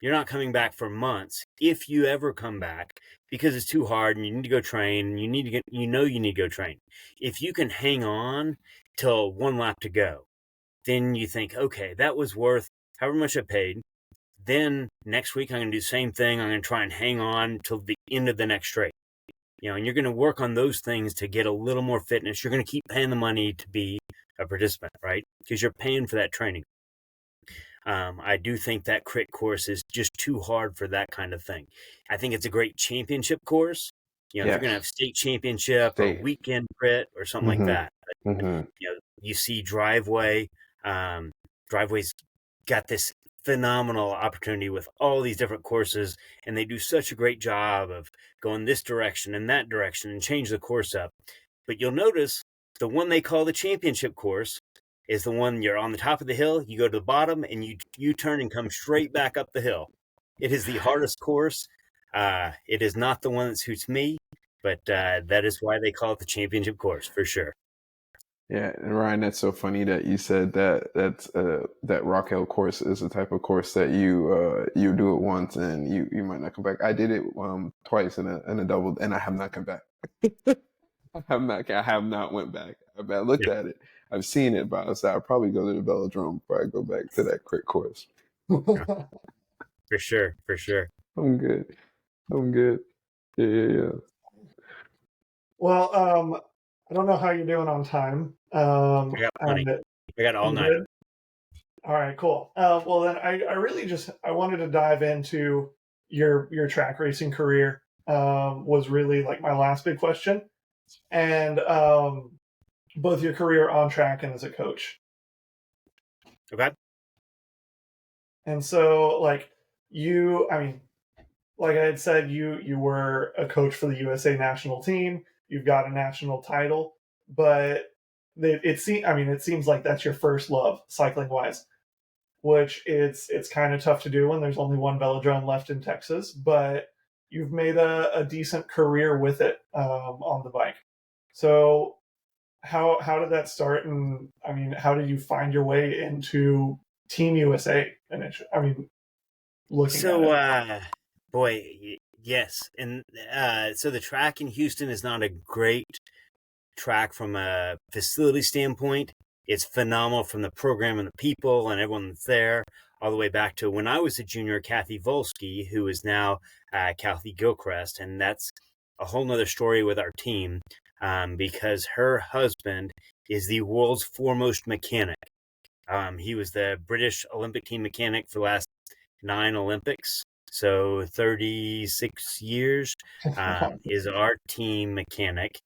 You're not coming back for months, if you ever come back, because it's too hard and you need to go train. You need to go train. If you can hang on till one lap to go, then you think, okay, that was worth however much I paid. Then next week I'm going to do the same thing. I'm going to try and hang on till the end of the next straight. And you're going to work on those things to get a little more fitness. You're going to keep paying the money to be a participant, right? Because you're paying for that training. I do think that crit course is just too hard for that kind of thing. I think it's a great championship course. If you're going to have state championship or weekend crit or something like that. You see Driveway. Driveway's got this phenomenal opportunity with all these different courses, and they do such a great job of going this direction and that direction and change the course up. But you'll notice the one they call the championship course is the one you're on the top of the hill, you go to the bottom, and you turn and come straight back up the hill. It is the hardest course. It is not the one that suits me, but that is why they call it the championship course for sure. Yeah, and Ryan, that's so funny that you said that Rock Hill course is the type of course that you do it once and you might not come back. I did it twice in a double, and I have not come back. I have not went back. I looked at it. I've seen it, but I said I'll probably go to the velodrome before I go back to that crit course. For sure. I'm good. Yeah. Well, I don't know how you're doing on time. I got plenty. I got all night. All right, cool. Well, then I really I wanted to dive into your track racing career. Was really like my last big question, and both your career on track and as a coach. Okay. And so, like I had said, you were a coach for the USA national team. You've got a national title, but it seems like that's your first love, cycling wise, which it's kind of tough to do when there's only one velodrome left in Texas, but you've made a decent career with it on the bike. So how did that start? And how did you find your way into Team USA initially? Yes. And so the track in Houston is not a great track from a facility standpoint. It's phenomenal from the program and the people and everyone that's there, all the way back to when I was a junior, Kathy Volsky, who is now Kathy Gilchrist. And that's a whole nother story with our team because her husband is the world's foremost mechanic. He was the British Olympic team mechanic for the last 9 Olympics. So 36 years is our team mechanic.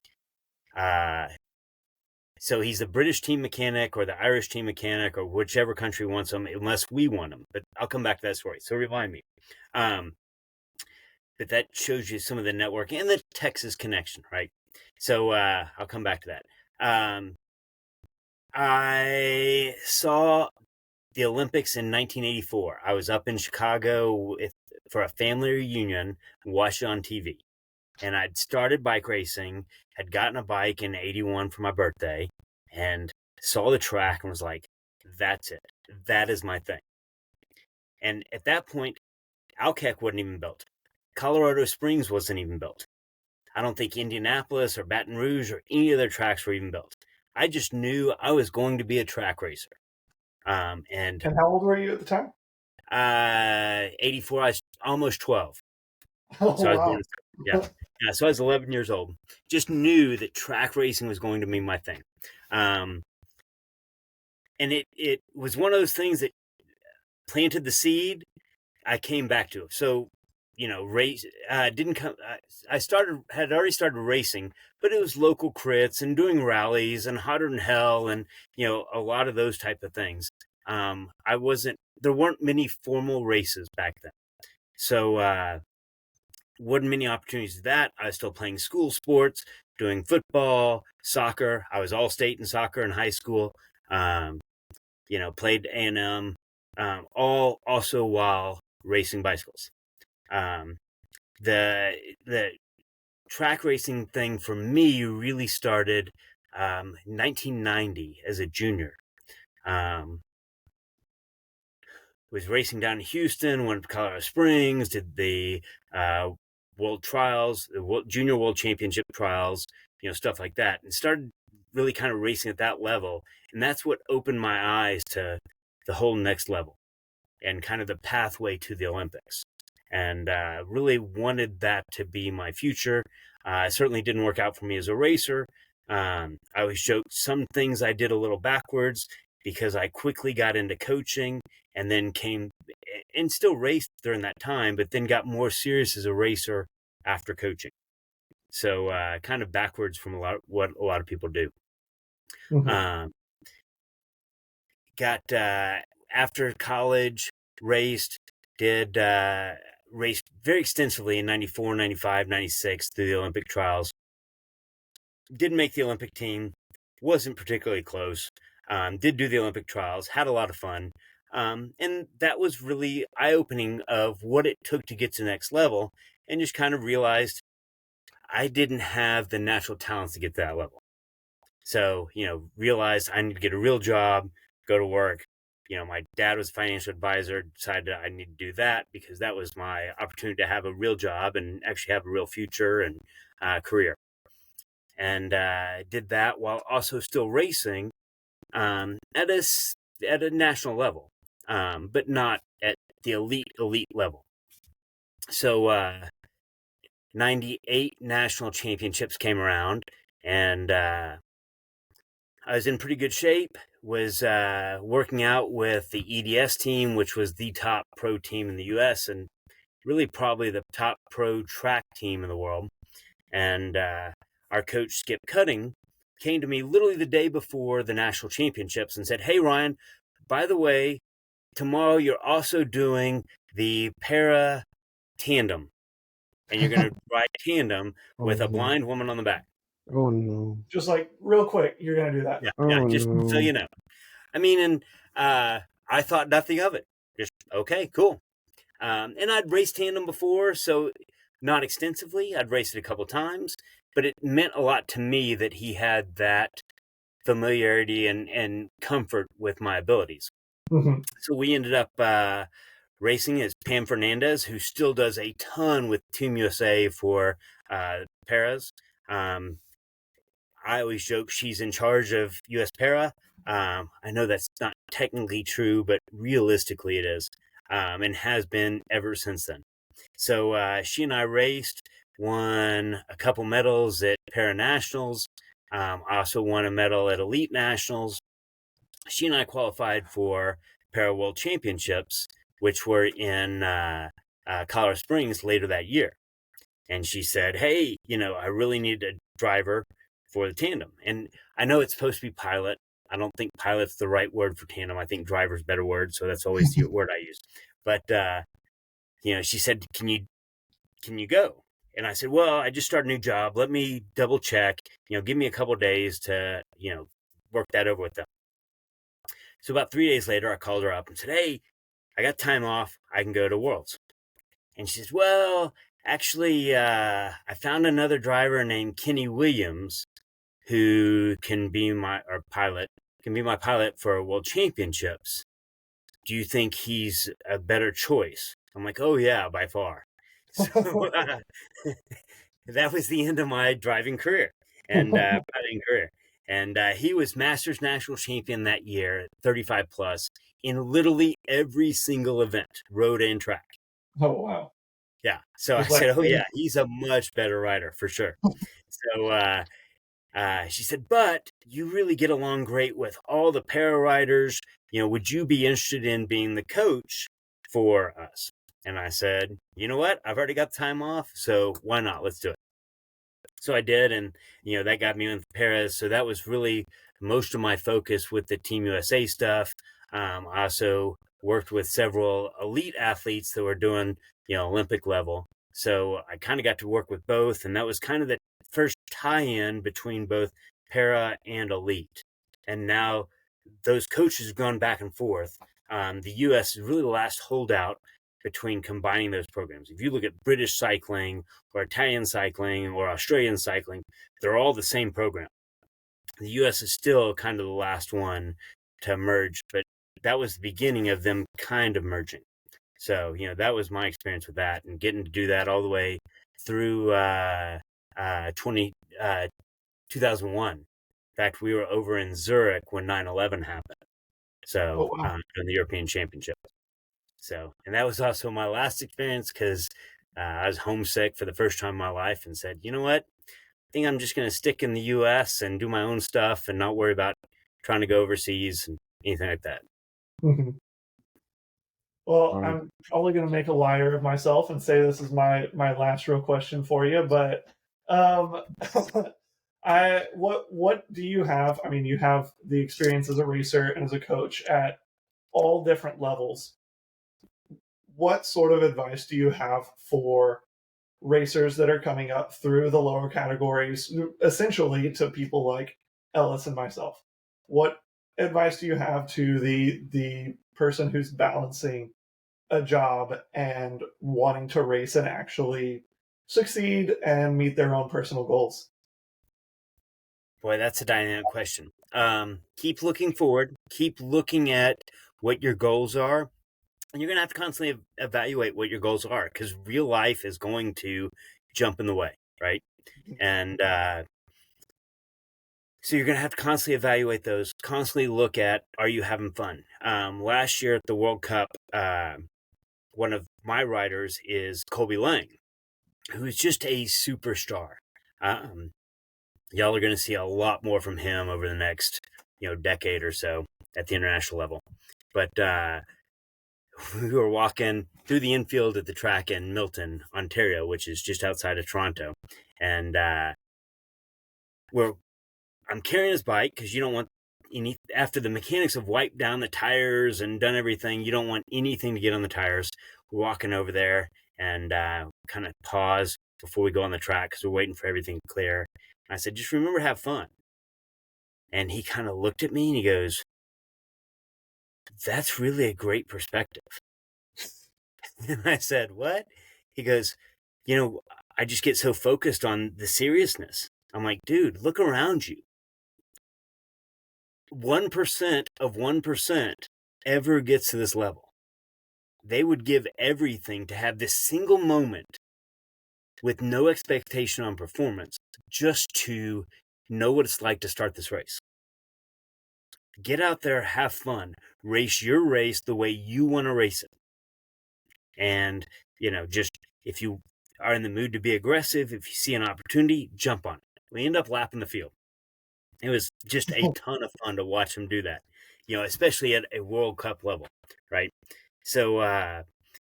So he's the British team mechanic or the Irish team mechanic or whichever country wants him, unless we want him. But I'll come back to that story. So remind me. but that shows you some of the networking and the Texas connection, right? So I'll come back to that. I saw the Olympics in 1984. I was up in Chicago for a family reunion, watched it on TV. And I'd started bike racing, had gotten a bike in 81 for my birthday, and saw the track and was like, that's it. That is my thing. And at that point, Alkek wasn't even built. Colorado Springs wasn't even built. I don't think Indianapolis or Baton Rouge or any of their tracks were even built. I just knew I was going to be a track racer. And how old were you at the time? 84, I was almost 12. Oh, so wow. Yeah, so I was 11 years old. Just knew that track racing was going to be my thing. And it was one of those things that planted the seed. I came back to it. So, race didn't come. Had already started racing, but it was local crits and doing rallies and hotter than hell and a lot of those type of things. There weren't many formal races back then, so wasn't many opportunities to that. I was still playing school sports, doing football, soccer. I was all state in soccer in high school. Played A&M, all also while racing bicycles. The track racing thing for me really started 1990 as a junior. Was racing down in Houston, went to Colorado Springs, did the world trials, the junior world championship trials, stuff like that, and started really kind of racing at that level. And that's what opened my eyes to the whole next level and kind of the pathway to the Olympics. And really wanted that to be my future. It certainly didn't work out for me as a racer. I always joke some things I did a little backwards because I quickly got into coaching and then came and still raced during that time, but then got more serious as a racer after coaching. So kind of backwards from what a lot of people do. Mm-hmm. After college, raced very extensively in 94, 95, 96 through the Olympic trials. Didn't make the Olympic team, wasn't particularly close. Did do the Olympic trials, had a lot of fun. And that was really eye-opening of what it took to get to the next level, and just kind of realized I didn't have the natural talents to get to that level. So, realized I need to get a real job, go to work. My dad was a financial advisor, decided I need to do that because that was my opportunity to have a real job and actually have a real future and career. And did that while also still racing at a national level, but not at the elite level. So 98 national championships came around, and I was in pretty good shape, was working out with the EDS team, which was the top pro team in the U.S. and really probably the top pro track team in the world. And our coach, Skip Cutting, came to me literally the day before the national championships and said, "Hey, Ryan, by the way, tomorrow you're also doing the para tandem, and you're going to ride tandem with a blind woman on the back." Oh, no. Just like real quick, you're going to do that. Yeah, just so you know. I mean, and I thought nothing of it. Just, okay, cool. And I'd raced tandem before, so not extensively. I'd raced it a couple times, but it meant a lot to me that he had that familiarity and comfort with my abilities. Mm-hmm. So we ended up racing as Pam Fernandez, who still does a ton with Team USA for paras. I always joke she's in charge of US Para. I know that's not technically true, but realistically it is, and has been ever since then. So she and I raced, won a couple medals at Para Nationals. I also won a medal at Elite Nationals. She and I qualified for Para World Championships, which were in Colorado Springs later that year. And she said, "Hey, I really need a driver for the tandem." And I know it's supposed to be pilot. I don't think pilot's the right word for tandem. I think driver's a better word. So that's always the word I use. But, she said, "Can you can you go? And I said, well, I just started a new job. Let me double check, give me a couple days to, work that over with them. So about 3 days later, I called her up and said, hey, I got time off. I can go to Worlds. And she says, well, actually, I found another driver named Kenny Williams who can be my pilot for World Championships. Do you think he's a better choice? I'm like, oh yeah, by far. So that was the end of my driving career and piloting career. And he was Masters National Champion that year, 35 plus, in literally every single event, road and track. Oh, wow. Yeah. So I said, oh yeah, he's a much better rider for sure. So she said, but you really get along great with all the para riders. Would you be interested in being the coach for us? And I said, you know what? I've already got the time off, so why not? Let's do it. So I did, and that got me into Paris. So that was really most of my focus with the Team USA stuff. I also worked with several elite athletes that were doing Olympic level. So I kind of got to work with both, and that was kind of the first tie-in between both para and elite. And now those coaches have gone back and forth. The U.S. is really the last holdout between combining those programs. If you look at British cycling or Italian cycling or Australian cycling, they're all the same program. The U.S. is still kind of the last one to merge, but that was the beginning of them kind of merging. So, that was my experience with that, and getting to do that all the way through 2001. In fact, we were over in Zurich when 9/11 happened. So, in the European Championship. So, and that was also my last experience because I was homesick for the first time in my life and said, you know what? I think I'm just going to stick in the U.S. and do my own stuff and not worry about trying to go overseas and anything like that. Mm-hmm. Well, I'm probably going to make a liar of myself and say this is my last real question for you, but what do you have? I mean, you have the experience as a racer and as a coach at all different levels. What sort of advice do you have for racers that are coming up through the lower categories, essentially to people like Ellis and myself? What advice do you have to the person who's balancing a job and wanting to race and actually succeed and meet their own personal goals? Boy, that's a dynamic question. Keep looking forward. Keep looking at what your goals are. And you're going to have to constantly evaluate what your goals are, because real life is going to jump in the way, right? And so you're going to have to constantly evaluate those, constantly look at, are you having fun? Last year at the World Cup, one of my riders is Colby Lang, who is just a superstar. Y'all are going to see a lot more from him over the next, decade or so at the international level. But we were walking through the infield at the track in Milton, Ontario, which is just outside of Toronto. And I'm carrying his bike because you don't want after the mechanics have wiped down the tires and done everything, you don't want anything to get on the tires. We're walking over there and kind of pause before we go on the track because we're waiting for everything to clear. And I said, just remember to have fun. And he kind of looked at me and he goes, that's really a great perspective. And I said, what? He goes, I just get so focused on the seriousness. I'm like, dude, look around you. 1% of 1% ever gets to this level. They would give everything to have this single moment with no expectation on performance, just to know what it's like to start this race. Get out there, have fun, race your race the way you want to race it. And, just if you are in the mood to be aggressive, if you see an opportunity, jump on it. We end up lapping the field. It was just a ton of fun to watch him do that, especially at a World Cup level, right? So,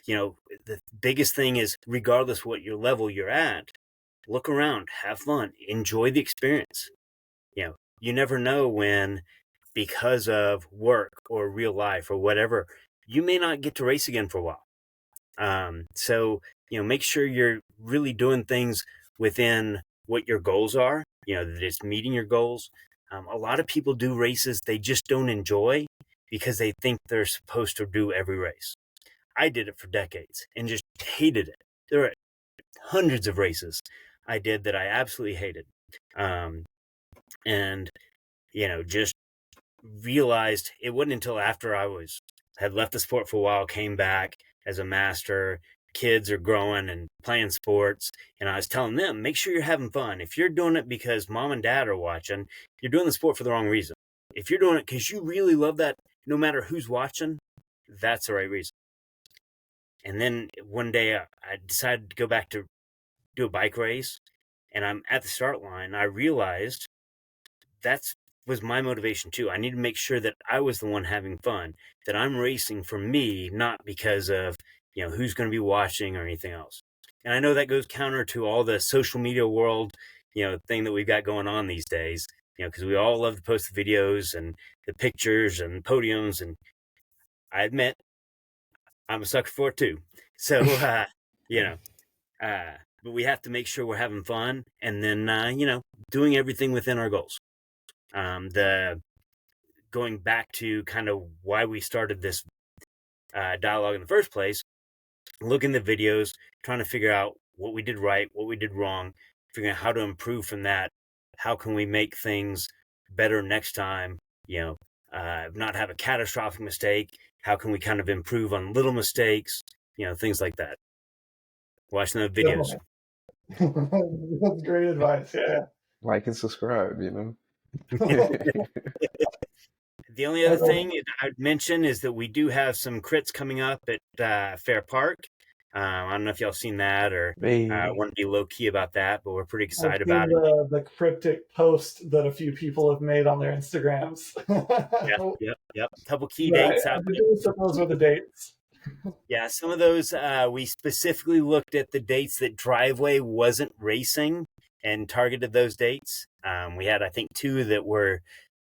the biggest thing is, regardless what your level you're at, look around, have fun, enjoy the experience. You never know when, because of work or real life or whatever, you may not get to race again for a while. So make sure you're really doing things within what your goals are, that it's meeting your goals. A lot of people do races they just don't enjoy because they think they're supposed to do every race. I did it for decades and just hated it. There were hundreds of races I did that I absolutely hated. And, just realized it wasn't until after I had left the sport for a while, came back as a master, kids are growing and playing sports. And I was telling them, make sure you're having fun. If you're doing it because mom and dad are watching, you're doing the sport for the wrong reason. If you're doing it because you really love that, no matter who's watching, that's the right reason. And then one day I decided to go back to do a bike race, and I'm at the start line. I realized that was my motivation too. I need to make sure that I was the one having fun, that I'm racing for me, not because of, who's going to be watching or anything else. And I know that goes counter to all the social media world, thing that we've got going on these days, because we all love to post the videos and the pictures and podiums. And I admit I'm a sucker for it too. So, but we have to make sure we're having fun and then, doing everything within our goals. The going back to kind of why we started this dialogue in the first place, looking at the videos, trying to figure out what we did right, what we did wrong, figuring out how to improve from that. How can we make things better next time? Not have a catastrophic mistake. How can we kind of improve on little mistakes? Things like that. Watching the videos. That's great advice. Yeah. Like and subscribe, The only other thing I'd mention is that we do have some crits coming up at Fair Park. I don't know if y'all seen that or want to be low key about that, but we're pretty excited about it. The cryptic post that a few people have made on their Instagrams. Yep. A couple key dates out there. So those were the dates. Yeah, some of those we specifically looked at the dates that Driveway wasn't racing and targeted those dates. We had, I think, 2 that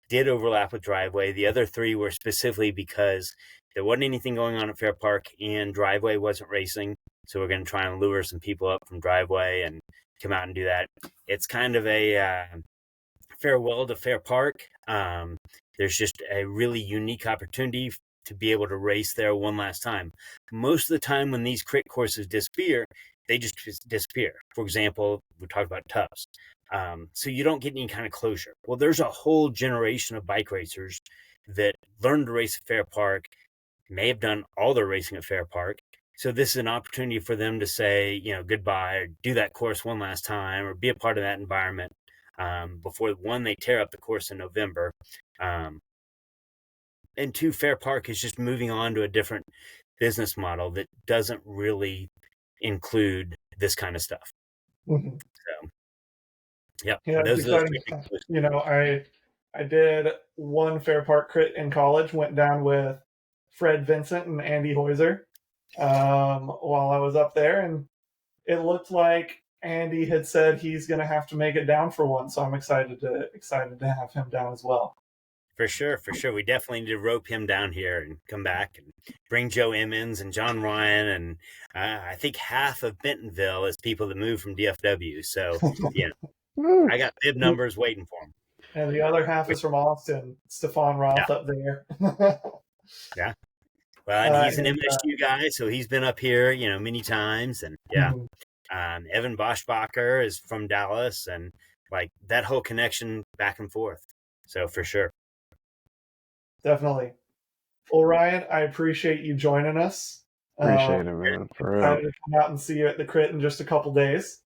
did overlap with Driveway. The other 3 were specifically because there wasn't anything going on at Fair Park and Driveway wasn't racing. So we're going to try and lure some people up from Driveway and come out and do that. It's kind of a farewell to Fair Park. There's just a really unique opportunity to be able to race there one last time. Most of the time when these crit courses disappear, they just disappear. For example, we talked about Tufts. So you don't get any kind of closure. Well, there's a whole generation of bike racers that learned to race at Fair Park, may have done all their racing at Fair Park. So this is an opportunity for them to say, goodbye, or do that course one last time, or be a part of that environment before, 1, they tear up the course in November. And 2, Fair Park is just moving on to a different business model that doesn't really include this kind of stuff. Mm-hmm. So, yeah, those exciting stuff. I did one Fair Park crit in college, went down with Fred Vincent and Andy Heuser while I was up there, and it looked like Andy had said he's going to have to make it down for one, so I'm excited to have him down as well. For sure. We definitely need to rope him down here and come back and bring Joe Emmons and John Ryan, and I think half of Bentonville is people that moved from DFW. So, I got bib numbers waiting for him. And the other half is from Austin, Stefan Roth up there. Yeah. Well, and he's an MSU guy, so he's been up here, many times. And Evan Boschbacher is from Dallas, and like that whole connection back and forth. So for sure. Definitely. Well, Ryan, I appreciate you joining us. Appreciate it, man. For real. Excited to come out and see you at the crit in just a couple days.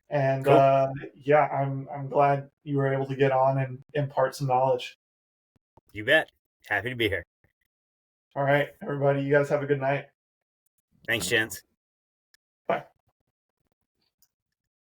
And cool. I'm glad you were able to get on and impart some knowledge. You bet. Happy to be here. All right, everybody, you guys have a good night. Thanks, gents.